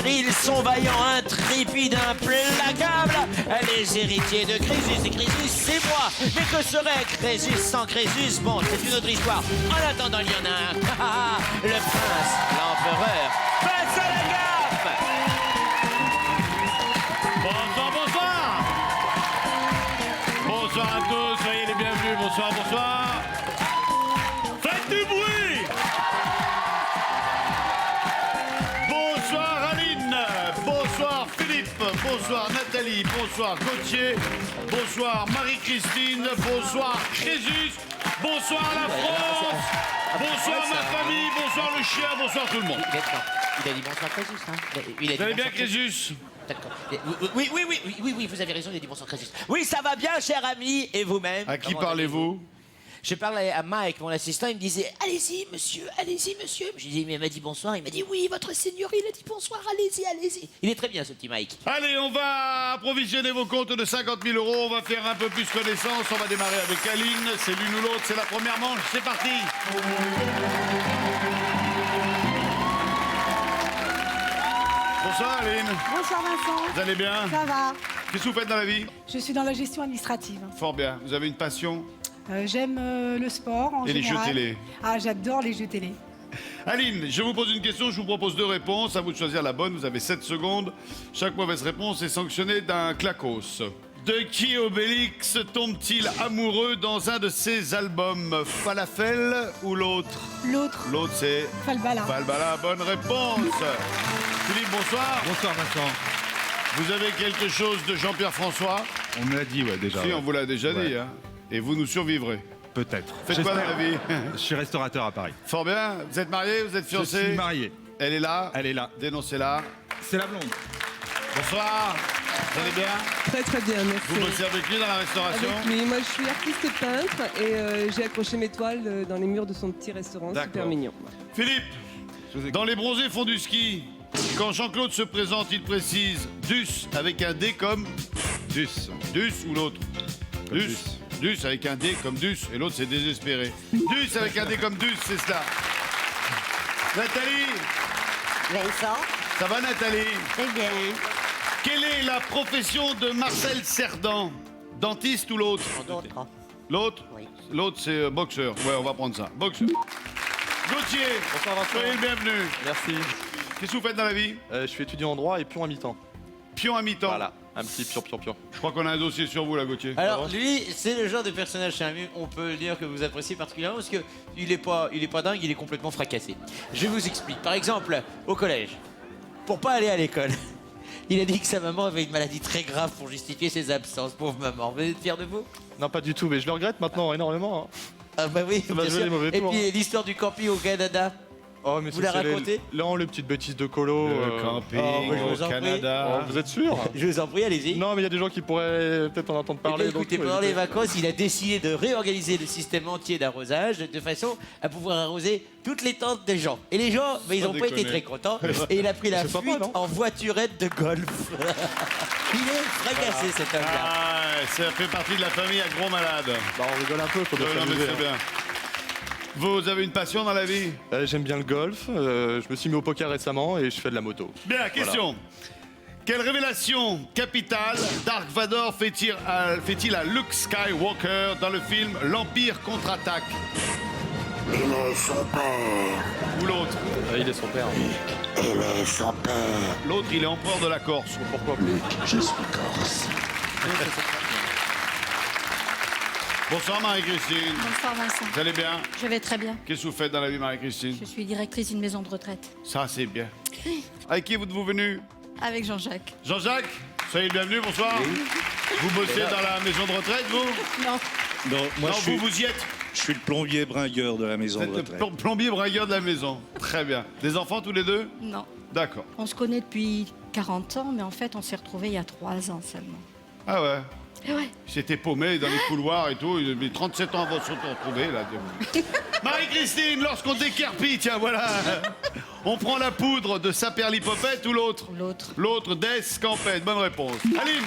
Ils sont vaillants, intrépides, implacables. Les héritiers de Crésus. Et Crésus, c'est moi. Mais que serait Crésus sans Crésus? Bon, c'est une autre histoire. En attendant, il y en a un. Le prince, l'empereur. Passe à la gaffe. Bonsoir, bonsoir. Bonsoir à tous, soyez les bienvenus. Bonsoir, bonsoir. Faites du bruit. Bonsoir Aline. Bonsoir Philippe. Bonsoir Nathalie. Bonsoir Gauthier. Bonsoir Marie-Christine. Bonsoir Crésus. Bonsoir la France. Bonsoir ma famille. Bonsoir le chien. Bonsoir tout le monde. Il a dit bonsoir Crésus, hein. Vous allez bien Crésus? D'accord. Oui, vous avez raison, il a dit bonsoir Crésus. Oui, ça va bien, cher ami, et vous-même? À qui parlez-vous? Je parlais à Mike, mon assistant, il me disait « Allez-y, monsieur, allez-y, monsieur ». Je lui dis « Mais il m'a dit bonsoir ». Il m'a dit « Oui, votre seigneur, il a dit bonsoir, allez-y, allez-y ». Il est très bien, ce petit Mike. Allez, on va approvisionner vos comptes de 50 000 €. On va faire un peu plus connaissance. On va démarrer avec Aline. C'est l'une ou l'autre. C'est la première manche. C'est parti. Bonsoir Aline. Bonsoir Vincent. Vous allez bien? Ça va. Qu'est-ce que vous faites dans la vie? Je suis dans la gestion administrative. Fort bien. Vous avez une passion? J'aime le sport en Et les général. jeux télé? Ah, j'adore les jeux télé. Aline, je vous pose une question, je vous propose 2 réponses. À vous de choisir la bonne, vous avez 7 secondes. Chaque mauvaise réponse est sanctionnée d'un clacos. De qui Obélix tombe-t-il amoureux dans un de ses albums? Falafel ou l'autre? L'autre, L'autre c'est... Falbala. Falbala, bonne réponse. Philippe, bonsoir. Bonsoir Vincent. Vous avez quelque chose de Jean-Pierre François? On me l'a dit, ouais, déjà. Si, ouais. on vous l'a déjà Ouais. dit. Hein. Et vous nous survivrez. Peut-être. Faites quoi dans la vie? Je suis restaurateur à Paris. Fort bien. Vous êtes marié? Vous êtes Je fiancé? suis marié. Elle est là? Elle est là. Dénoncez-la. C'est la blonde. Bonsoir. Vous allez bien? Très très bien, merci. Vous bossez avec lui dans la restauration? Avec lui, moi je suis artiste peintre et j'ai accroché mes toiles dans les murs de son petit restaurant, super D'accord. mignon. Philippe, dans les bronzés font du ski, quand Jean-Claude se présente, il précise Dus avec un D comme Dus. Dus ou l'autre? Comme Dus. Dus avec un D comme Dus et l'autre c'est désespéré. Dus avec un D comme Dus, c'est cela. Nathalie, Vincent, ça va Nathalie? très bien. Quelle est la profession de Marcel Cerdan? Dentiste ou l'autre? D'autres. L'autre? Oui. L'autre c'est boxeur. Ouais, on va prendre ça. Boxeur. Gauthier, Bonsoir Vincent. soyez le bienvenu. Merci. Qu'est-ce que vous faites dans la vie? Je suis étudiant en droit et pion à mi-temps. Pion à mi-temps. Voilà, un petit pion. Je crois qu'on a un dossier sur vous là, Gauthier. Alors lui, c'est le genre de personnage, cher ami, on peut le dire que vous appréciez particulièrement parce que il est pas dingue, il est complètement fracassé. Je vous explique. Par exemple, au collège, pour pas aller à l'école, il a dit que sa maman avait une maladie très grave pour justifier ses absences. Pauvre maman, vous êtes fier de vous? Non, pas du tout, mais je le regrette maintenant énormément. hein. Ah bah oui, m'a bien joué sûr. les mauvais Et tours, puis l'histoire du camping au Canada. Oh, mais Vous la racontez? Non, les petites bêtises de colo. Le camping bah, je vous au en prie. Canada. Oh, vous êtes sûr? Je vous en prie, allez-y. Non, mais il y a des gens qui pourraient peut-être en entendre Eh bien, parler. écoutez, donc, pendant les évitez. vacances, il a décidé de réorganiser le système entier d'arrosage de façon à pouvoir arroser toutes les tentes des gens. Et les gens, ils Sans n'ont pas été déconner. très contents. Et il a pris la C'est sympa, fuite non en voiturette de golf. Il est fracassé, cet homme-là. Ah, ça fait partie de la famille à gros malade. Bah, on rigole un peu, faut bien Non, mais s'amuser, c'est hein. bien. Vous avez une passion dans la vie? J'aime bien le golf, je me suis mis au poker récemment et je fais de la moto. Bien, question. Quelle révélation capitale Dark Vador fait-il à Luke Skywalker dans le film L'Empire contre-attaque? Il est son père. Ou l'autre? Il est son père. Il est son père. L'autre, il est empereur de la Corse. Pourquoi? Je suis corse. Bonsoir Marie-Christine. Bonsoir Vincent. Vous allez bien? Je vais très bien. Qu'est-ce que vous faites dans la vie Marie-Christine? Je suis directrice d'une maison de retraite. Ça, c'est bien. Avec qui êtes-vous venu? Avec Jean-Jacques. Jean-Jacques, soyez le bienvenu, bonsoir. Vous bossez dans la maison de retraite, vous? Non. Non, moi Non, je, suis, vous y êtes. je suis le plombier bringueur de la maison Vous de êtes le retraite. plombier brailleur de la maison. Très bien. Des enfants tous les deux? Non. D'accord. On se connaît depuis 40 ans, mais en fait, on s'est retrouvés il y a 3 ans seulement. Ah ouais. Et ouais. J'étais paumé dans les couloirs et tout. Mais 37 ans avant de se retrouver là. Marie-Christine, lorsqu'on décarpille, tiens voilà. On prend la poudre de Saperlipopette ou l'autre? L'autre. L'autre d'Escampette. Bonne réponse. Aline,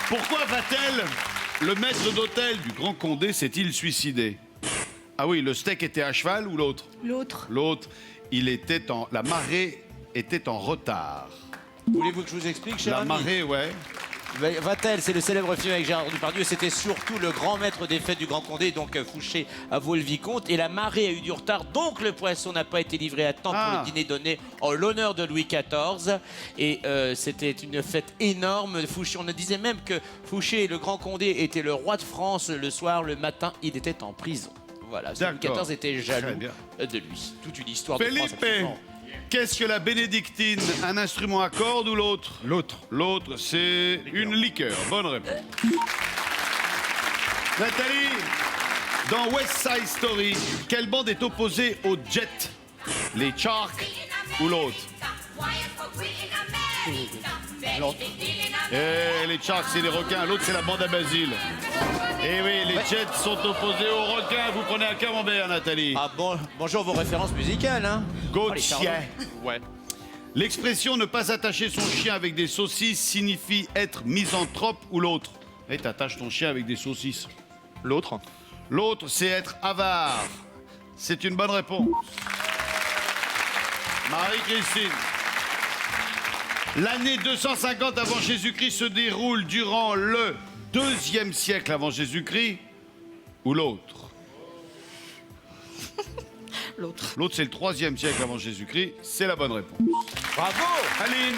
pourquoi va-t-elle, le maître d'hôtel du Grand Condé, s'est-il suicidé? Ah oui, le steak était à cheval ou l'autre? L'autre. L'autre, il était en la marée était en retard? Voulez-vous que je vous explique, cher La ami? marée, ouais. Vatel, c'est le célèbre film avec Gérard Depardieu. C'était surtout le grand maître des fêtes du Grand Condé, donc Fouché à Vaux-le-Vicomte. Et la marée a eu du retard, donc le poisson n'a pas été livré à temps pour le dîner donné en l'honneur de Louis XIV. Et c'était une fête énorme. Fouché, on disait même que Fouché, le Grand Condé, était le roi de France. Le soir, le matin, il était en prison. Voilà, Louis XIV était jaloux de lui. Toute une histoire de France. Felipe, qu'est-ce que la bénédictine? Un instrument à cordes ou l'autre? L'autre. L'autre, c'est une liqueur. Bonne réponse. Nathalie, dans West Side Story, quelle bande est opposée aux Jets? Les Sharks ou l'autre? L'autre. Les Sharks, c'est les requins. L'autre, c'est la bande à Basile. Eh oui, les Jets sont opposés aux requins. Vous prenez un camembert, Nathalie. Ah bon, bonjour vos références musicales, hein? Gauthier. Ouais. L'expression ne pas attacher son chien avec des saucisses signifie être misanthrope ou l'autre? Eh, t'attaches ton chien avec des saucisses. L'autre. L'autre, c'est être avare. C'est une bonne réponse. Marie-Christine. L'année 250 avant Jésus-Christ se déroule durant le 2e siècle avant Jésus-Christ ou l'autre? L'autre. L'autre, c'est le 3e siècle avant Jésus-Christ. C'est la bonne réponse. Bravo! Aline,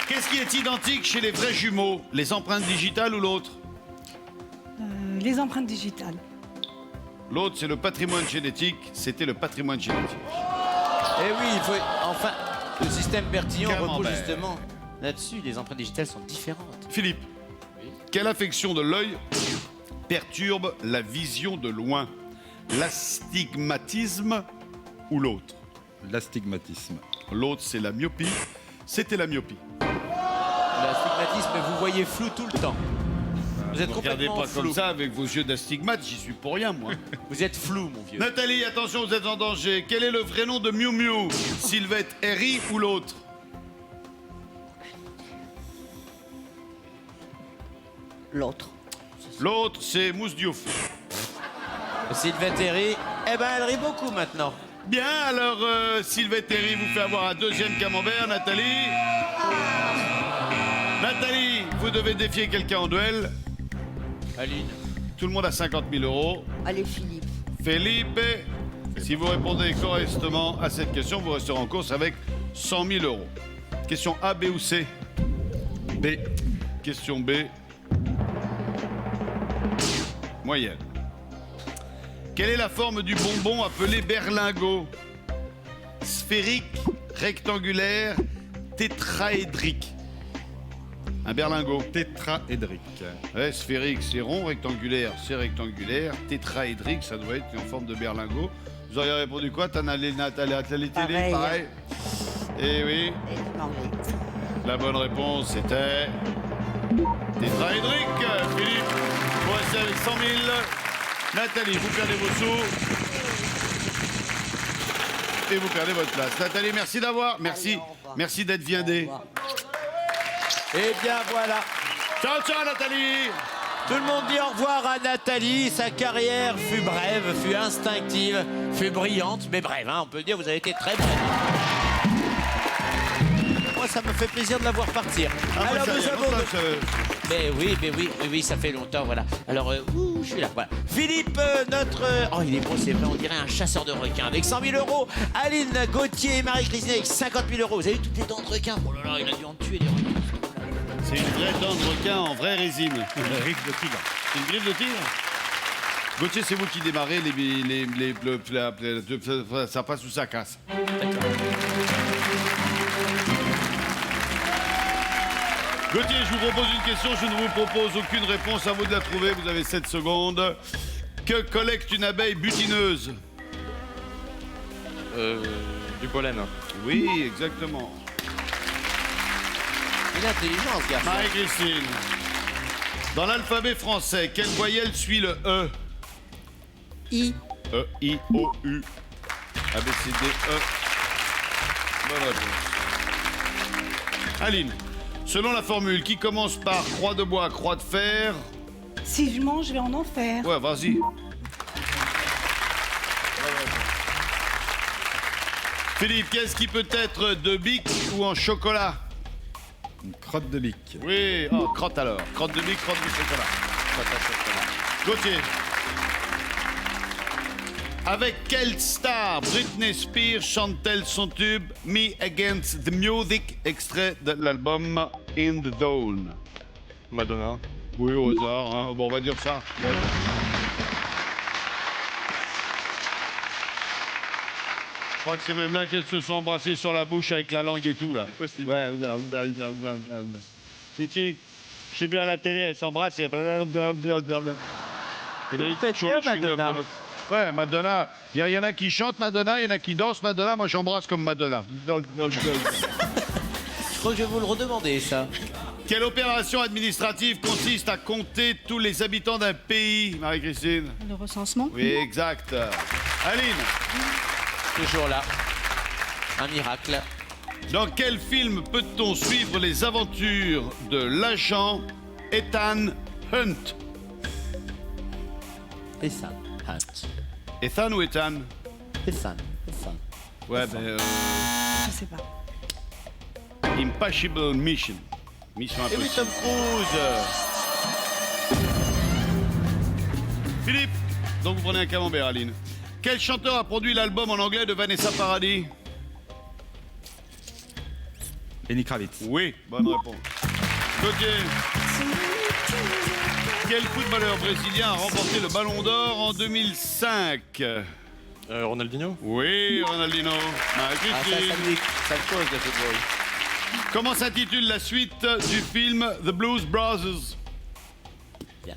qu'est-ce qui est identique chez les vrais jumeaux? Les empreintes digitales ou l'autre? Les empreintes digitales. L'autre, c'est le patrimoine génétique. C'était le patrimoine génétique. Eh oui, il faut... Enfin, le système Bertillon repose Camembert. justement là-dessus. Les empreintes digitales sont différentes. Philippe, quelle affection de l'œil perturbe la vision de loin? L'astigmatisme ou l'autre? L'astigmatisme. L'autre, c'est la myopie. C'était la myopie. L'astigmatisme, vous voyez flou tout le temps. Vous êtes Ne regardez complètement pas flou. comme ça avec vos yeux d'astigmate, j'y suis pour rien, moi. Vous êtes flou, mon vieux. Nathalie, attention, vous êtes en danger. Quel est le vrai nom de Miu Miu? Sylvette Herry ou l'autre? L'autre. L'autre, c'est Mousse Diouf. Sylvette Herry, eh ben, elle rit beaucoup maintenant. Bien, alors Sylvette Herry vous fait avoir un 2e camembert. Nathalie. Nathalie, vous devez défier quelqu'un en duel. Aline. Tout le monde a 50 000 euros. Allez, Philippe. Philippe, si vous répondez correctement à cette question, vous resterez en course avec 100 000 euros. Question A, B ou C? B. Question B. Moyenne. Quelle est la forme du bonbon appelé berlingot? Sphérique, rectangulaire, tétraédrique. Un berlingot. Tétraédrique. Ouais, sphérique, c'est rond, rectangulaire, c'est rectangulaire, tétraédrique, ça doit être en forme de berlingot. Vous auriez répondu quoi, Nathalie? Pareil. Eh oui, la bonne réponse c'était tétraédrique. Philippe, vous restez avec 100 000. Nathalie, vous perdez vos sous. Et vous perdez votre place. Nathalie, merci d'avoir. Merci. Merci d'être viandée. Eh bien, voilà. Ciao, ciao, Nathalie. Tout le monde dit au revoir à Nathalie. Sa carrière fut brève, fut instinctive, fut brillante, mais brève, hein, on peut dire, vous avez été très brève. Moi, ça me fait plaisir de la voir partir. Alors, nous avons... Mais oui, ça fait longtemps, voilà. Alors, je suis là, voilà. Philippe, notre... Oh, il est beau, c'est vrai, on dirait un chasseur de requins. Avec 100 000 euros, Aline, Gauthier et Marie-Christine avec 50 000 euros. Vous avez toutes les dents de requin. Oh là là, il a dû en tuer des requins. C'est une vraie dent de requin en vraie résine. Une griffe de tigre. Une griffe de tigre? Gauthier, c'est vous qui démarrez ça passe ou ça casse. Gauthier, je vous propose une question, je ne vous propose aucune réponse, à vous de la trouver, vous avez 7 secondes. Que collecte une abeille butineuse? Du pollen. Oui, exactement. Il est intelligent, ce garçon. Marie-Christine, dans l'alphabet français, quelle voyelle suit le E? I. E, I, O, U. A, B, C, D, E. Bonne réponse. Aline, selon la formule qui commence par croix de bois, croix de fer... Si je mange, je vais en enfer. Ouais, vas-y. Philippe, qu'est-ce qui peut être de bic ou en chocolat? Une crotte de bic. Oui, oh, crotte alors. Crotte de bic, crotte de chocolat. Crotte à chocolat. Gauthier. Avec quelle star Britney Spears chante-t-elle son tube Me Against the Music, extrait de l'album In the Zone? Madonna. Oui, au hasard, hein. Bon, on va dire ça. Je crois que c'est même là qu'elles se sont embrassées sur la bouche avec la langue et tout, là. Possible. Ouais, si, je sais bien à la télé, elles s'embrassent et... Madonna. Ouais, Madonna. Il y en a qui chantent Madonna, il y en a qui dansent Madonna. Moi, j'embrasse comme Madonna. Je crois que je vais vous le redemander, ça. Quelle opération administrative consiste à compter tous les habitants d'un pays, Marie-Christine? Le recensement. Oui, exact. Aline, Toujours là. Un miracle. dans quel film peut-on suivre les aventures de l'agent Ethan Hunt? Et ça. Hunt. Ethan ou Ethan? Et ça. Et ça. Ouais, ben... Je sais pas. Impossible Mission. Mission Et oui, impossible. Tom Cruise. Philippe, donc vous prenez un camembert, Aline. Quel chanteur a produit l'album en anglais de Vanessa Paradis? Lenny Kravitz. Oui, bonne réponse. Gauthier. Quel footballeur brésilien a remporté le Ballon d'Or en 2005? Ronaldinho. Oui, Ronaldinho. Ah, ça me cause le football. Comment s'intitule la suite du film The Blues Brothers? Bien.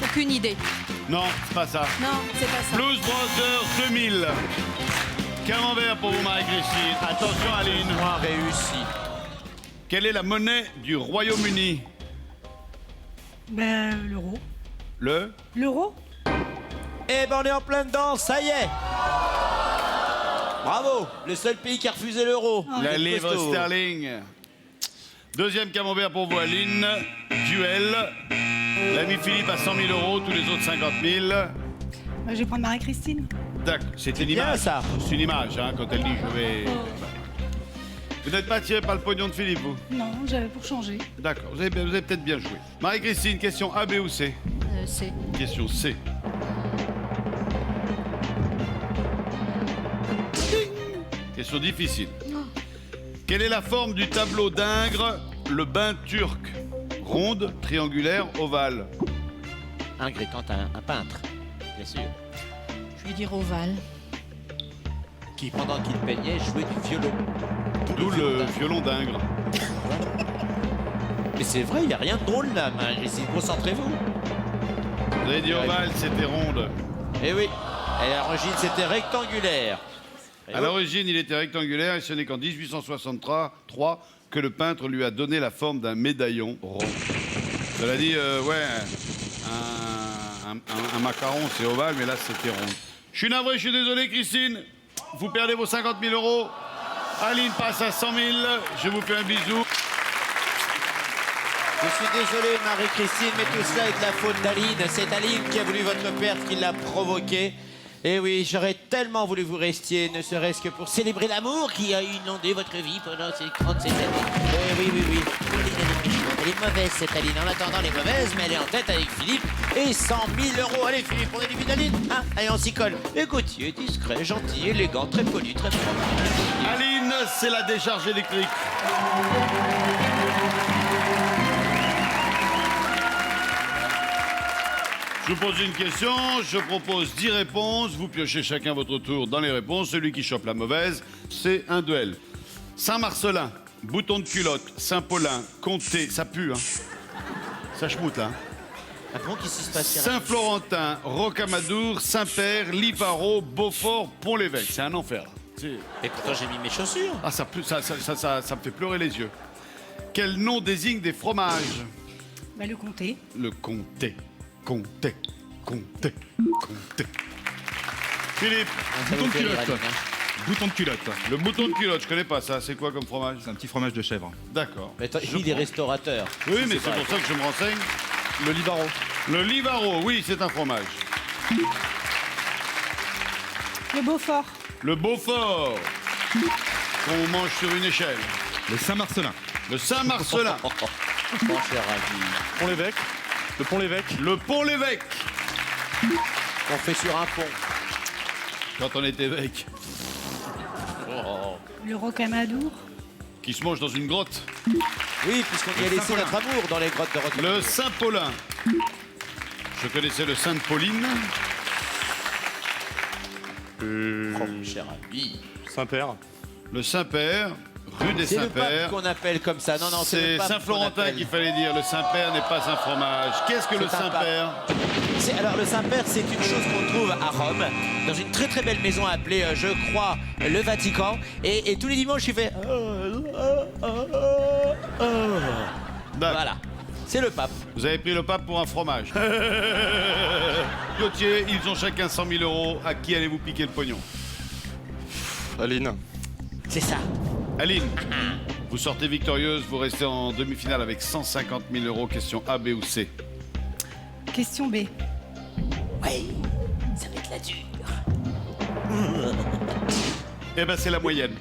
Aucune idée. Non, c'est pas ça. Non, c'est pas ça. Blues Brothers 2000. Camembert pour vous, Marie-Christine. Attention, Aline. Moins réussi. Quelle est la monnaie du Royaume-Uni? Ben, l'euro. Le? L'euro? Eh ben, on est en plein dedans, ça y est. Bravo. Le seul pays qui a refusé l'euro. La Quel livre costaud. sterling. Deuxième camembert pour vous, Aline. Duel. L'ami Philippe a 100 000 €, tous les autres 50 000. Ben, je vais prendre Marie-Christine. D'accord, c'est une bien, image. ça. C'est une image, hein, quand elle dit je vais... Vous n'êtes pas attiré par le pognon de Philippe, vous? Non, j'avais pour changer. D'accord, vous avez peut-être bien joué. Marie-Christine, question A, B ou C? C'est Question C. Question difficile. Quelle est la forme du tableau d'Ingres, le bain turc? Ronde, triangulaire, ovale? Ingres étant un peintre, bien sûr, je vais dire ovale. qui pendant qu'il peignait jouait du violon. D'où le violon d'Ingres. Mais c'est vrai, il n'y a rien de drôle là, Marie-Christine. Concentrez-vous. Vous avez dit ovale, c'était ronde. Eh oui. Et à l'origine, c'était rectangulaire. Et À l'origine, il était rectangulaire et ce n'est qu'en 1863 que le peintre lui a donné la forme d'un médaillon rond. Cela dit, ouais, un macaron, c'est ovale, mais là, c'était rond. Je suis navré, je suis désolé, Christine. Vous perdez vos 50 000 €. Aline passe à 100 000. Je vous fais un bisou. Je suis désolé, Marie-Christine, mais tout cela est de la faute d'Aline. C'est Aline qui a voulu votre perte, qui l'a provoqué. Et oui, j'aurais tellement voulu vous restiez, ne serait-ce que pour célébrer l'amour qui a inondé votre vie pendant ces 37 années. Oui. Elle est mauvaise, cette Aline. En attendant, elle est mauvaise, mais elle est en tête avec Philippe. Et 100 000 €. Allez, Philippe, on est début d'Aline. Hein, allez, on s'y colle. Et Gauthier, discret, gentil, élégant, très poli, très propre. Aline, c'est la décharge électrique. Je vous pose une question, je propose 10 réponses. Vous piochez chacun votre tour dans les réponses. Celui qui chope la mauvaise, c'est un duel. Saint-Marcelin, Bouton de culotte, Saint-Paulin, Comté, ça pue, hein. Ça schmoute, là. Ah bon, qu'est-ce qui se passe? Saint-Florentin, Rocamadour, Saint-Père, Liparo, Beaufort, Pont-l'Évêque. C'est un enfer. Et pourtant, j'ai mis mes chaussures. Ah, ça me fait pleurer les yeux. Quel nom désigne des fromages? Ben, le comté. Le comté. Comté. Comté. Comté. Philippe, Ça Bouton vous de fait rire, culotte. Aline, hein. Bouton de culotte. le bouton de culotte, je connais pas ça. C'est quoi comme fromage? C'est un petit fromage de chèvre. D'accord. Mais attends, Je il est prends. restaurateur. Oui, mais pas c'est pour ça que je me renseigne. Le Livaro. Le Livaro, oui, c'est un fromage. Le Beaufort. Le Beaufort. Qu'on mange sur une échelle. Le Saint-Marcelin. Le Saint-Marcelin. Mon cher ami. Pont-l'Évêque. Le Pont-l'Évêque. Le Pont-l'Évêque. On fait sur un pont. Quand on est évêque. Le Rocamadour. Qui se mange dans une grotte. Oui, puisqu'on y a laissé notre amour dans les grottes de Rocamadour. Le Saint-Paulin. Je connaissais le Sainte-Pauline. Oh, mon cher ami. Saint-Père. Le Saint-Père. Rue des C'est le pape Saints-Pères. qu'on appelle comme ça. Non, non, c'est C'est le pape qu'on Saint-Florentin appelle. qu'il fallait dire. Le Saint-Père n'est pas un fromage. Qu'est-ce que le C'est un pape. Saint-Père? Alors le Saint-Père, c'est une chose qu'on trouve à Rome, dans une très très belle maison appelée, je crois, le Vatican. Et tous les dimanches, il fait... D'accord. Voilà, c'est le pape. Vous avez pris le pape pour un fromage. Gauthier, ils ont chacun 100 000 euros. À qui allez-vous piquer le pognon? Aline. C'est ça. Aline, vous sortez victorieuse. Vous restez en demi-finale avec 150 000 euros. Question A, B ou C? Question B. Oui, ça va être la dure. Eh ben, c'est la moyenne.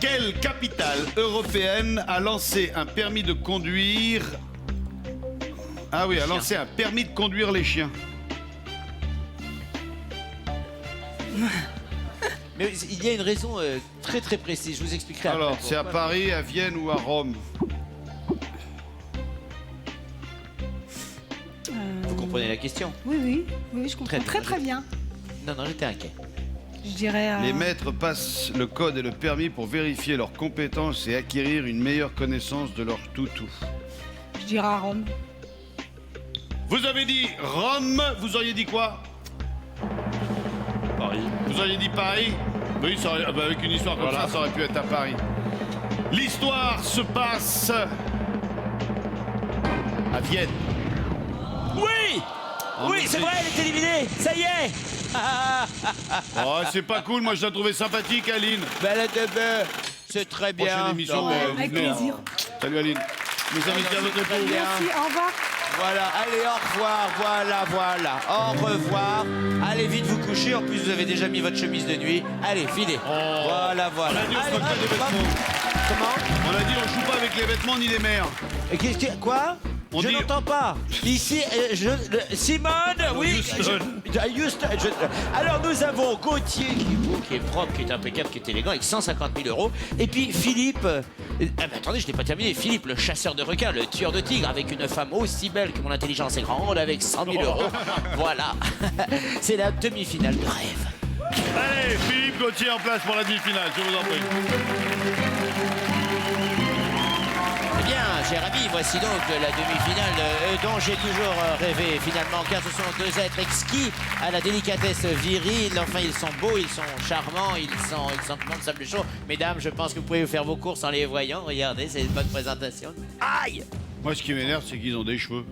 Quelle capitale européenne a lancé un permis de conduire... Ah oui, a lancé un permis de conduire les chiens. Mais il y a une raison très très précise, je vous expliquerai après. Alors, c'est à pourquoi. Paris, à Vienne ou à Rome? Vous comprenez la question? Oui, je comprends Très très bien. Non, non, j'étais inquiet. Je dirais... Les maîtres passent le code et le permis pour vérifier leurs compétences et acquérir une meilleure connaissance de leur toutou. Je dirais à Rome. Vous avez dit Rome, vous auriez dit quoi? Paris. Vous auriez dit Paris? Oui, ça aurait- ah bah avec une histoire comme Voilà. ça aurait pu être à Paris. L'histoire se passe à Vienne. Oui! En Oui, c'est Autriche. vrai, elle est éliminée! Ça y est! Oh, c'est pas cool, moi je la trouvais sympathique, Aline. Belle de bœuf! C'est très bien. Prochaine émission, Non, mais vous avec venez, hein. plaisir. Salut Aline. Mes amis, à votre très épaule. bien. Merci, au revoir. Voilà, allez, au revoir, voilà. Au revoir. Allez vite vous coucher, en plus vous avez déjà mis votre chemise de nuit. Allez, filez. Voilà. On a dit on se Allez, moque pas des hop, vêtements. Comment? On a dit on joue pas avec les vêtements ni les mères. Quoi? On Je dit- n'entends pas. Ici, Simone, oui. Houston. Houston, alors nous avons Gauthier qui est beau, qui est propre, qui est impeccable, qui est élégant, avec 150 000 euros. Et puis Philippe, attendez, je n'ai pas terminé. Philippe, le chasseur de requins, le tueur de tigres, avec une femme aussi belle que mon intelligence est grande, avec 100 000 euros. Voilà. C'est la demi-finale de rêve. Allez, Philippe Gauthier en place pour la demi-finale, je vous en prie. Eh bien, cher ami, voici donc la demi-finale dont j'ai toujours rêvé finalement, car ce sont deux êtres exquis à la délicatesse virile. Enfin, ils sont beaux, ils sont charmants, ils sont pleins de sable chaud. Mesdames, je pense que vous pouvez faire vos courses en les voyant. Regardez, c'est une bonne présentation. Aïe! Moi, ce qui m'énerve, c'est qu'ils ont des cheveux.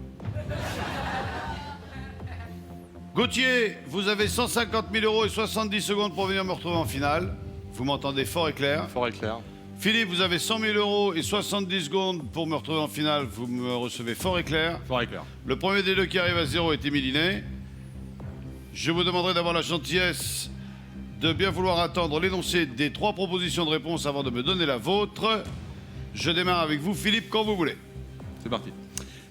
Gauthier, vous avez 150 000 euros et 70 secondes pour venir me retrouver en finale. Vous m'entendez fort et clair. Fort et clair. Philippe, vous avez 100 000 euros et 70 secondes pour me retrouver en finale. Vous me recevez fort et clair. Fort et clair. Le premier des deux qui arrive à 0 est éliminé. Je vous demanderai d'avoir la gentillesse de bien vouloir attendre l'énoncé des 3 propositions de réponse avant de me donner la vôtre. Je démarre avec vous, Philippe, quand vous voulez. C'est parti.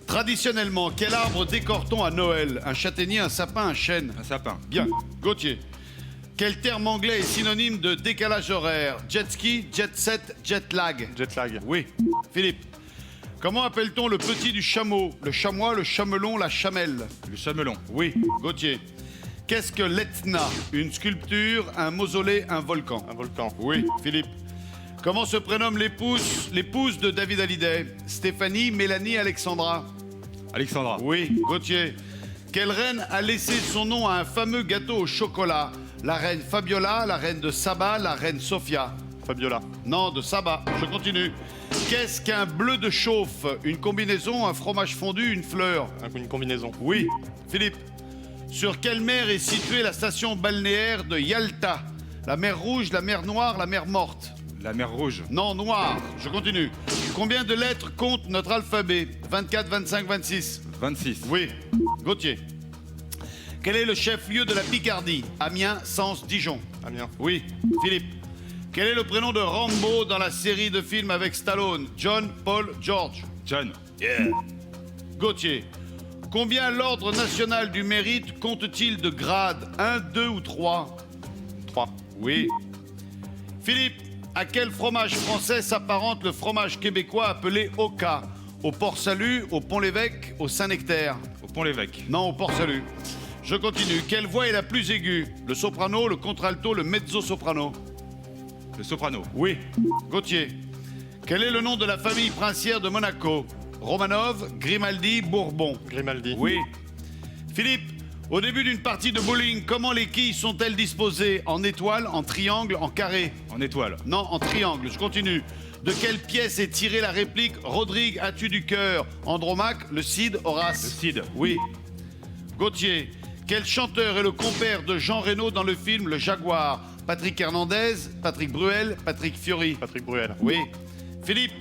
Traditionnellement, quel arbre décore-t-on à Noël? Un châtaignier, un sapin, un chêne? Un sapin. Bien. Gauthier. Quel terme anglais est synonyme de décalage horaire? Jet ski, jet set, jet lag? Jet lag. Oui. Philippe. Comment appelle-t-on le petit du chameau? Le chamois, le chamelon, la chamelle? Le chamelon. Oui. Gauthier. Qu'est-ce que l'Etna? Une sculpture, un mausolée, un volcan? Un volcan. Oui. Philippe. Comment se prénomme l'épouse de David Hallyday? Stéphanie, Mélanie, Alexandra? Alexandra. Oui. Gauthier. Quelle reine a laissé son nom à un fameux gâteau au chocolat? La reine Fabiola, la reine de Saba, la reine Sophia? Fabiola. Non, de Saba. Je continue. Qu'est-ce qu'un bleu de chauffe? Une combinaison, un fromage fondu, une fleur? Une combinaison. Oui. Philippe. Sur quelle mer est située la station balnéaire de Yalta? La mer Rouge, la mer Noire, la mer Morte? La mer Rouge. Non, Noire. Je continue. Combien de lettres compte notre alphabet? 24, 25, 26? 26. Oui. Gauthier. Quel est le chef-lieu de la Picardie? Amiens, Sens, Dijon. Amiens. Oui. Philippe. Quel est le prénom de Rambo dans la série de films avec Stallone? John, Paul, George. John. Yeah. Gauthier. Combien l'Ordre national du mérite compte-t-il de grades? 1, 2 ou 3? 3. Oui. Philippe. À quel fromage français s'apparente le fromage québécois appelé Oka? Au Port-Salut, au Pont-l'Évêque, au Saint-Nectaire? Au Pont-l'Évêque. Non, au Port-Salut. Je continue. Quelle voix est la plus aiguë? Le soprano, le contralto, le mezzo-soprano? Le soprano. Oui. Gauthier. Quel est le nom de la famille princière de Monaco? Romanov, Grimaldi, Bourbon. Grimaldi. Oui. Philippe. Au début d'une partie de bowling, comment les quilles sont-elles disposées? En étoile, en triangle, en carré? En étoile. Non, en triangle. Je continue. De quelle pièce est tirée la réplique « Rodrigue, as-tu du cœur » Andromaque, le Cid, Horace? Le Cid. Oui. Gauthier. Quel chanteur est le compère de Jean Reno dans le film Le Jaguar? Patrick Hernandez, Patrick Bruel, Patrick Fiori? Patrick Bruel. Oui. Philippe.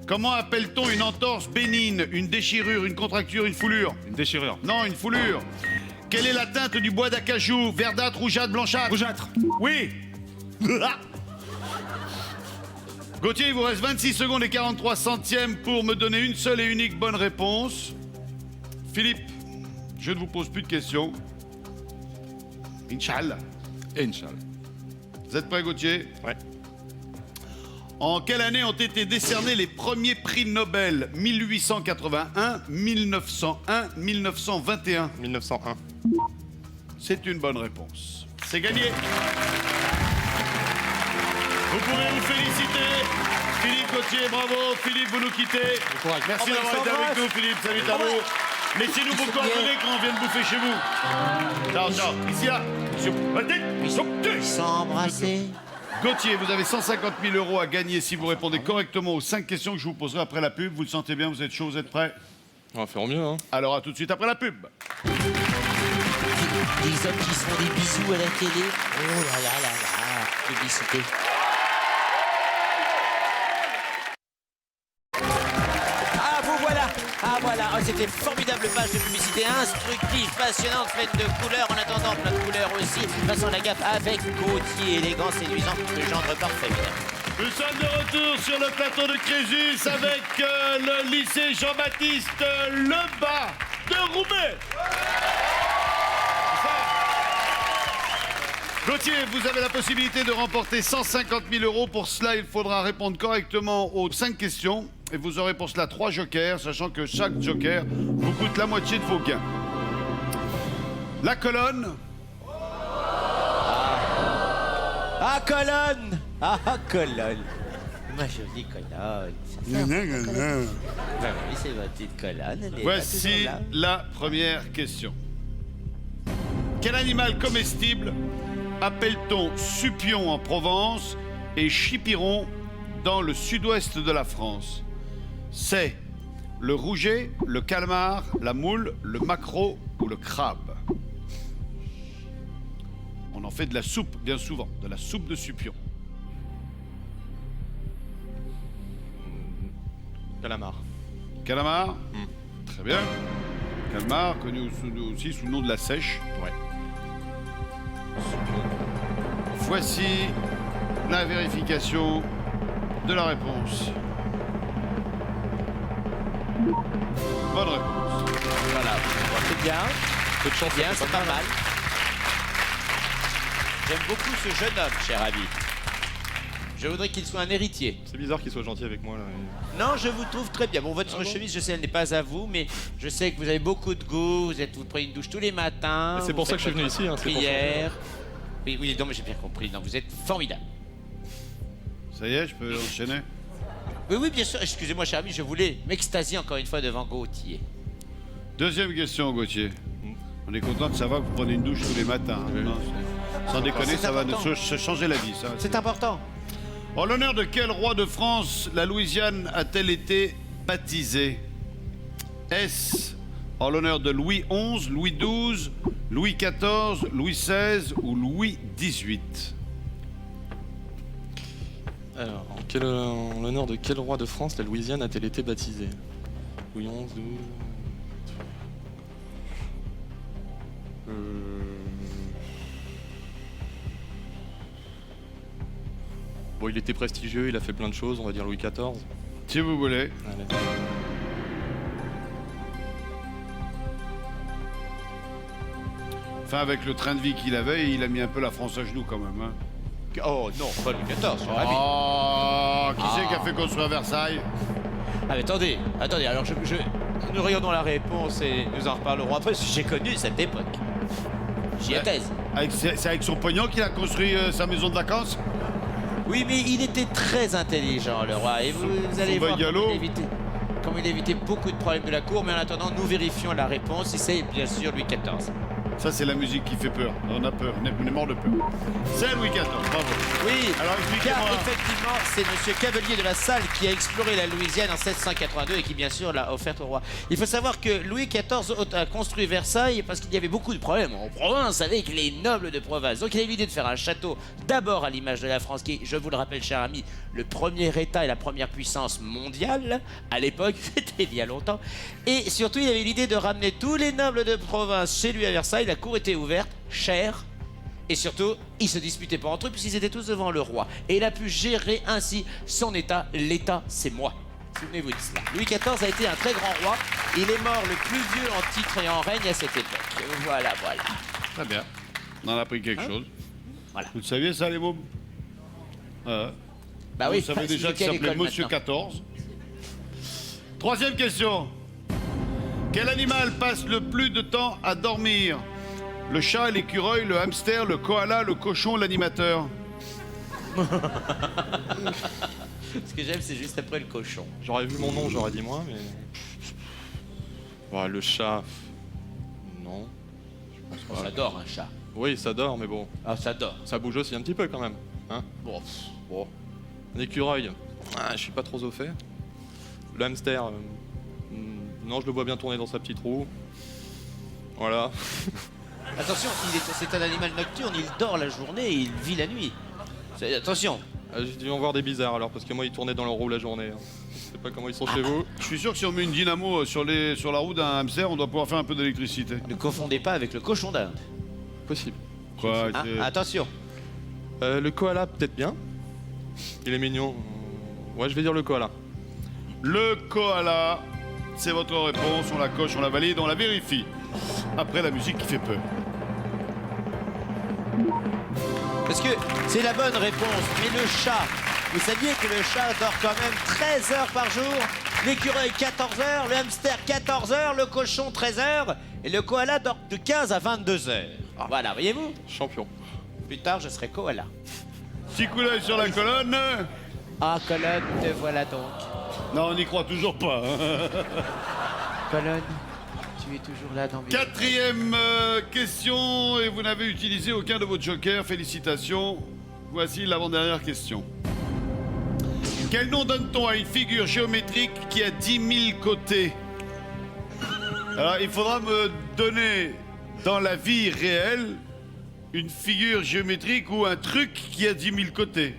Comment appelle-t-on une entorse bénigne? Une déchirure, une contracture, une foulure? Une déchirure. Non, une foulure. Quelle est la teinte du bois d'acajou? Verdâtre, rougeâtre, blanchâtre? Rougeâtre. Oui. Gauthier, il vous reste 26 secondes et 43 centièmes pour me donner une seule et unique bonne réponse. Philippe, je ne vous pose plus de questions. Inch'Allah. Inch'Allah. Vous êtes prêt, Gauthier? Ouais. En quelle année ont été décernés les premiers prix Nobel? 1881, 1901, 1921? 1901. C'est une bonne réponse. C'est gagné. Vous pouvez vous féliciter. Philippe Gauthier, bravo. Philippe, vous nous quittez. Merci d'avoir été avec nous, Philippe. Salut à vous. Laissez-nous vos coordonnées quand on vient de bouffer chez vous. Ciao, ciao. Ici, là. Ils sont embrassés. Gauthier, vous avez 150 000 € à gagner si vous répondez correctement aux 5 questions que je vous poserai après la pub. Vous le sentez bien, vous êtes chaud, vous êtes prêts? On va faire au mieux, hein. Alors à tout de suite après la pub. Des hommes qui se font des bisous à la télé. Oh là là là là. Publicité. Ah, vous voilà. Ah, voilà. Oh, c'était formidable page de publicité instructive, passionnante, pleine de couleurs. En attendant, plein de couleurs aussi. Passons la gaffe avec Gauthier, élégant, séduisant, le gendre parfait. Nous sommes de retour sur le plateau de Crésus avec le lycée Jean-Baptiste Lebas de Roubaix. Gauthier, vous avez la possibilité de remporter 150 000 €. Pour cela, il faudra répondre correctement aux 5 questions. Et vous aurez pour cela 3 jokers, sachant que chaque joker vous coûte la moitié de vos gains. La colonne. Ah, colonne. Ah, colonne. Ma jolie colonne. Ben oui, c'est votre petite colonne. Elle est là, Voici toujours là. la première question. Quel animal comestible appelle-t-on supion en Provence et chipiron dans le sud-ouest de la France? C'est le rouget, le calmar, la moule, le maquereau ou le crabe? On en fait de la soupe, bien souvent, de la soupe de supion. Calamar. Calamar. Très bien. Calmar, connu aussi sous le nom de la sèche. Ouais. Voici la vérification de la réponse. Bonne réponse. Voilà. C'est bien. Peu de chance. Bien, ça fait c'est pas mal. J'aime beaucoup ce jeune homme, cher ami. Je voudrais qu'il soit un héritier. C'est bizarre qu'il soit gentil avec moi, là. Non, je vous trouve très bien. Bon, votre chemise, je sais, elle n'est pas à vous, mais je sais que vous avez beaucoup de goût. Vous prenez une douche tous les matins. Et c'est vous pour ça que je faites suis venu votre ici, hein, c'est pour ça. prière. Oui, oui, non, mais j'ai bien compris. Non, vous êtes formidable. Ça y est, je peux enchaîner. Oui, oui, bien sûr. Excusez-moi, cher ami, je voulais m'extasier encore une fois devant Gauthier. Deuxième question, Gauthier. On est content de savoir que vous prenez une douche tous les matins. hein. Non, sans déconner, C'est ça va important. se changer la vie. Ça. C'est important. En l'honneur de quel roi de France la Louisiane a-t-elle été baptisée? Est-ce en l'honneur de Louis XI, Louis XII, Louis XIV, Louis XVI ou Louis XVIII? Alors, en l'honneur de quel roi de France la Louisiane a-t-elle été baptisée? Louis XI, Bon, il était prestigieux, il a fait plein de choses, on va dire Louis XIV. Si vous voulez. Allez. Enfin, avec le train de vie qu'il avait, il a mis un peu la France à genoux quand même. Hein. Oh non, pas Louis XIV, cher ami. Oh, qui c'est qui a fait construire Versailles? Ah mais attendez, alors nous regardons la réponse et nous en reparlerons après, parce que j'ai connu cette époque. J'y étais. C'est avec son pognon qu'il a construit sa maison de vacances? Oui, mais il était très intelligent, le roi, et vous allez voir comment il évitait beaucoup de problèmes de la cour, mais en attendant, nous vérifions la réponse, et c'est bien sûr Louis XIV. Ça, c'est la musique qui fait peur. On a peur, on est mort de peur. C'est Louis XIV, bravo. Oui, Alors car expliquez-moi. effectivement, c'est Monsieur Cavelier de la Salle qui a exploré la Louisiane en 1782 et qui, bien sûr, l'a offerte au roi. Il faut savoir que Louis XIV a construit Versailles parce qu'il y avait beaucoup de problèmes en province avec les nobles de province. Donc il a eu l'idée de faire un château, d'abord à l'image de la France, qui est, je vous le rappelle, cher ami, le premier État et la première puissance mondiale, à l'époque, c'était il y a longtemps. Et surtout, il avait l'idée de ramener tous les nobles de province chez lui à Versailles. La cour était ouverte, chère, et surtout, ils se disputaient pas entre eux puisqu'ils étaient tous devant le roi. Et il a pu gérer ainsi son État. L'État, c'est moi. Souvenez-vous de cela. Louis XIV a été un très grand roi. Il est mort le plus vieux en titre et en règne à cette époque. Voilà. Très bien. On en a appris quelque chose. Voilà. Vous le saviez, ça, les mômes? Bah Vous oui, savez c'est déjà de qu'il quelle s'appelait école Monsieur maintenant 14. Troisième question. Quel animal passe le plus de temps à dormir? Le chat, l'écureuil, le hamster, le koala, le cochon, l'animateur? Ce que j'aime, c'est juste après le cochon. J'aurais vu mon nom, j'aurais dit moi, mais. Ouais, le chat. Non. Ça dort, un chat. Oui, ça dort, mais bon. Ah, ça dort. Ça bouge aussi un petit peu quand même. Hein? Bon. Un écureuil. Ah, je suis pas trop au fait. Le hamster. Non, je le vois bien tourner dans sa petite roue. Voilà. Attention, c'est un animal nocturne, il dort la journée et il vit la nuit. Attention. J'ai dû en voir des bizarres alors, parce que moi, ils tournaient dans leur roue la journée. Hein. Je sais pas comment ils sont chez vous. Je suis sûr que si on met une dynamo sur la roue d'un hamster, on doit pouvoir faire un peu d'électricité. Ne confondez pas avec le cochon d'Inde. Possible. Quoi, Hein, attention. Le koala, peut-être bien. Il est mignon. Ouais, je vais dire le koala. Le koala, c'est votre réponse. On la coche, on la valide, on la vérifie. Après la musique qui fait peur. Parce que c'est la bonne réponse. Mais le chat, vous saviez que le chat dort quand même 13 heures par jour, l'écureuil 14 heures, le hamster 14 heures, le cochon 13 heures, et le koala dort de 15 à 22 heures. Voilà, voyez-vous? Champion. Plus tard, je serai koala. Petit coup d'œil sur la colonne. Ah, colonne, te voilà donc. Non, on n'y croit toujours pas. Hein. Colonne, tu es toujours là dans mes... Quatrième question, et vous n'avez utilisé aucun de vos jokers. Félicitations. Voici l'avant-dernière question. Quel nom donne-t-on à une figure géométrique qui a 10 000 côtés? Alors, il faudra me donner, dans la vie réelle, une figure géométrique ou un truc qui a 10 000 côtés.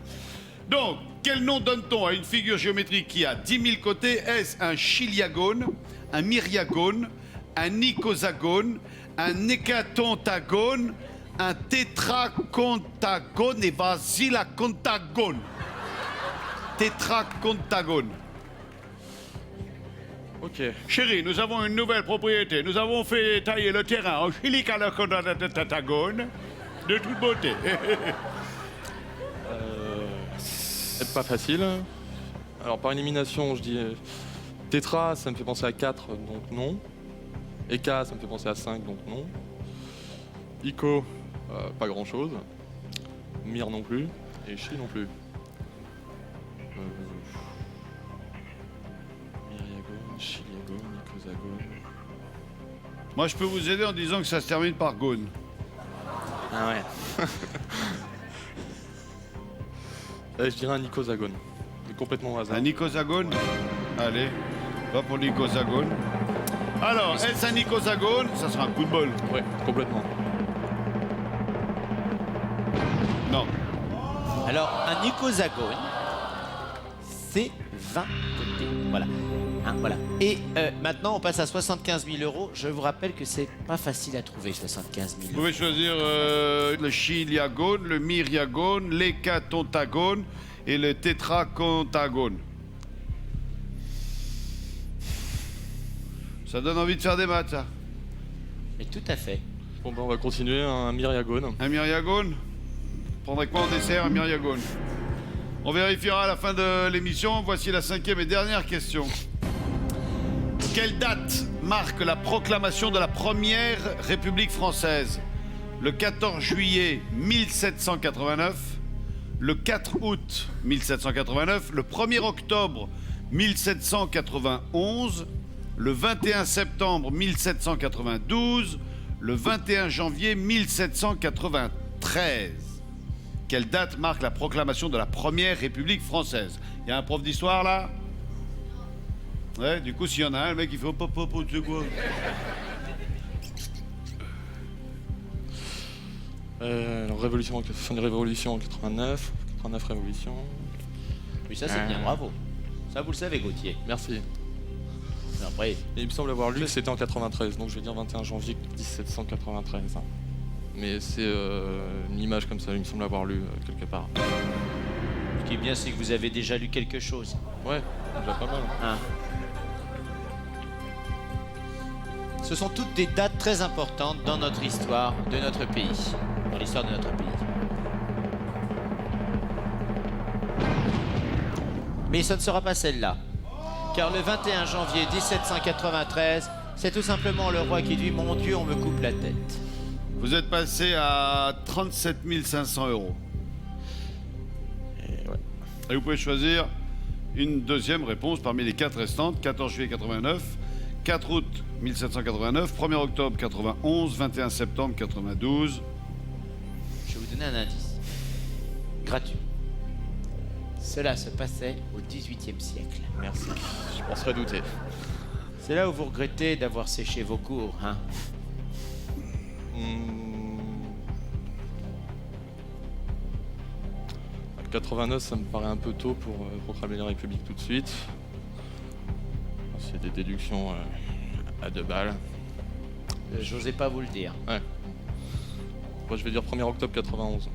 Donc, quel nom donne-t-on à une figure géométrique qui a 10 000 côtés? Est-ce un chiliagone, un myriagone, un icosagone, un hécatontagone, un tétracontagone et vas-y la contagone? Tétracontagone. Ok. Chérie, nous avons une nouvelle propriété. Nous avons fait tailler le terrain en chilicontagone de toute beauté. C'est pas facile. Alors par élimination, je dis tétra, ça me fait penser à 4, donc non. Eka, ça me fait penser à 5, donc non. Ico, pas grand chose. Mir non plus. Et Chi non plus. Myriagone, Chiliagone, Icosagone. Moi, je peux vous aider en disant que ça se termine par gone. Ah ouais. Je dirais un icosagone. Mais complètement au hasard. Un icosagone? Allez, va pour l'icosagone. Alors, est-ce un icosagone? Ça sera un coup de bol. Ouais, complètement. Non. Alors, un icosagone, c'est 20 côtés. Voilà. Hein, voilà. Et maintenant, on passe à 75 000 euros. Je vous rappelle que c'est pas facile à trouver, 75 000 Vous euros. pouvez choisir le chiliagone, le myriagone, l'hécatontagone et le tétracontagone. Ça donne envie de faire des maths, ça. Mais tout à fait. Bon, ben, on va continuer. Un myriagone. Un myriagone? Prendrez quoi en dessert, un myriagone? On vérifiera à la fin de l'émission. Voici la 5e et dernière question. Quelle date marque la proclamation de la première République française? Le 14 juillet 1789, le 4 août 1789, le 1er octobre 1791, le 21 septembre 1792, le 21 janvier 1793. Quelle date marque la proclamation de la première République française? Il y a un prof d'histoire là? Ouais, du coup, s'il y en a un, le mec il fait hop hop hop, tu sais quoi? Alors, révolution, fin de révolution en 89. 89 révolution. Oui, ça c'est bien, bravo. Ça vous le savez, Gauthier. Merci. Mais après, Et il me semble avoir lu que c'était en 93, donc je vais dire 21 janvier 1793. Hein. Mais c'est une image comme ça, il me semble avoir lu quelque part. ce qui est bien, c'est que vous avez déjà lu quelque chose. Ouais, déjà pas mal. Hein. Ce sont toutes des dates très importantes dans notre histoire de notre pays. Dans l'histoire de notre pays. Mais ce ne sera pas celle-là. Car le 21 janvier 1793, c'est tout simplement le roi qui dit « Mon Dieu, on me coupe la tête ». Vous êtes passé à 37 500 euros. Et vous pouvez choisir une deuxième réponse parmi les 4 restantes. 14 juillet 89, 4 août 1789, 1er octobre 91, 21 septembre 92. Je vais vous donner un indice. Gratuit. Cela se passait au XVIIIe siècle. Merci, je m'en serais douté. C'est là où vous regrettez d'avoir séché vos cours, hein? 89, ça me paraît un peu tôt pour proclamer la République tout de suite. C'est des déductions à 2 balles. J'osais pas vous le dire. Ouais. Moi, je vais dire 1er octobre 91.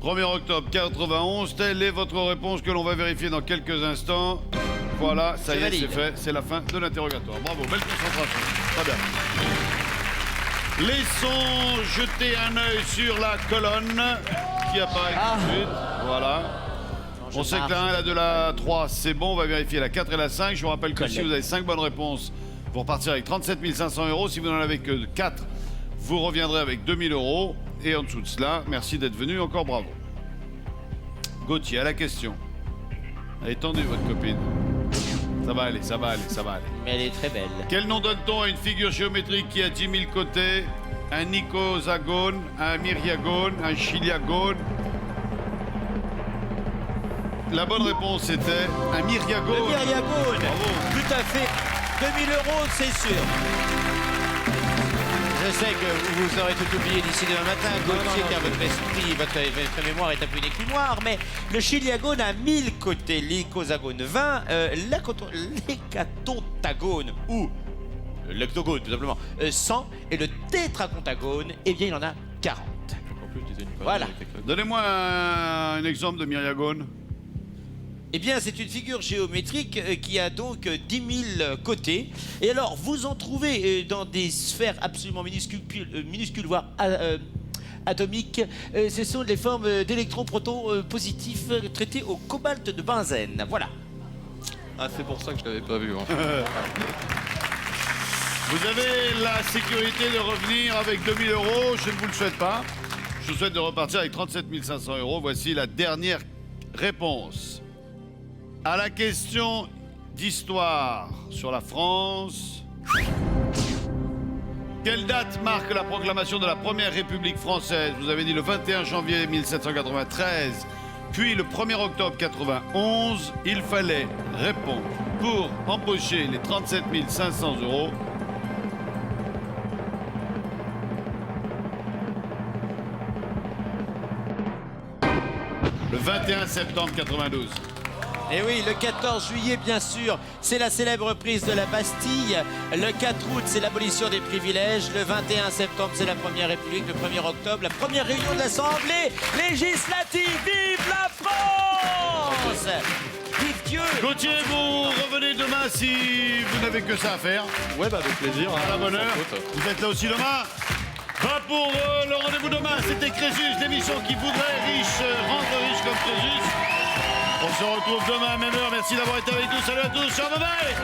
1er octobre 91, telle est votre réponse que l'on va vérifier dans quelques instants. Voilà, ça y est, c'est fait, c'est la fin de l'interrogatoire. Bravo, belle concentration. Très bien. Laissons jeter un œil sur la colonne qui apparaît tout de suite. Voilà. On sait que la 1, la 2, la 3, c'est bon. On va vérifier la 4 et la 5. Je vous rappelle que si vous avez 5 bonnes réponses, vous repartirez avec 37 500 euros. Si vous n'en avez que 4, vous reviendrez avec 2000 euros. Et en dessous de cela, merci d'être venu. Encore bravo. Gauthier, à la question. Elle est tendue, votre copine. Ça va aller, ça va aller, ça va aller. Mais elle est très belle. Quel nom donne-t-on à une figure géométrique qui a 10 000 côtés? Un icosagone, un myriagone, un chiliagone? La bonne réponse était un myriagone. Le myriagone. Bravo. Tout à fait. 2000 euros, c'est sûr. Je sais que vous aurez tout oublié d'ici demain matin, Gauthier, car votre esprit, votre mémoire est un peu écumoire, mais le chiliagone a 1000 côtés, l'icosagone 20, l'hécatontagone, ou l'hectogone tout simplement, 100, et le tétracontagone, eh bien il en a 40. En plus, je disais une connerie Voilà. avec le- Donnez-moi un exemple de myriagone. Eh bien, c'est une figure géométrique qui a donc 10 000 côtés. Et alors, vous en trouvez dans des sphères absolument minuscules, voire atomiques. Ce sont les formes d'électrons protons positifs traités au cobalt de benzène. Voilà. Ah, c'est pour ça que je l'avais pas vu. Hein. Vous avez la sécurité de revenir avec 2000 euros. Je ne vous le souhaite pas. Je vous souhaite de repartir avec 37 500 euros. Voici la dernière réponse. À la question d'histoire sur la France, quelle date marque la proclamation de la première République française? Vous avez dit le 21 janvier 1793, puis le 1er octobre 91. Il fallait répondre pour empocher les 37 500 euros. Le 21 septembre 92. Et oui, le 14 juillet, bien sûr, c'est la célèbre prise de la Bastille. Le 4 août, c'est l'abolition des privilèges. Le 21 septembre, c'est la Première République. Le 1er octobre, la première réunion de l'Assemblée législative. Vive la France! Vive Dieu! Gauthier, vous revenez demain si vous n'avez que ça à faire. Ouais, bah avec plaisir. À la bonne heure. sans faute. Vous êtes là aussi demain. Va pour le rendez-vous demain. C'était Crésus, l'émission qui voudrait rendre riche comme Crésus. On se retrouve demain à même heure. Merci d'avoir été avec nous. Salut à tous. Ciao, bye bye.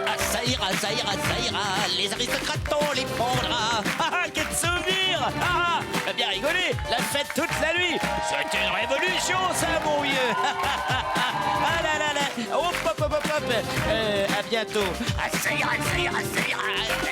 Ah, ça ira, ça ira, ça ira. Les aristocrates, on les prendra. Ah, ah, quel souvenir! Ah, ah, bien rigolé. La fête toute la nuit. C'était une révolution, ça, mon vieux. Ah là là là. Hop, hop, hop, hop, hop. À bientôt. Ah, ça ira, ça ira, ça ira.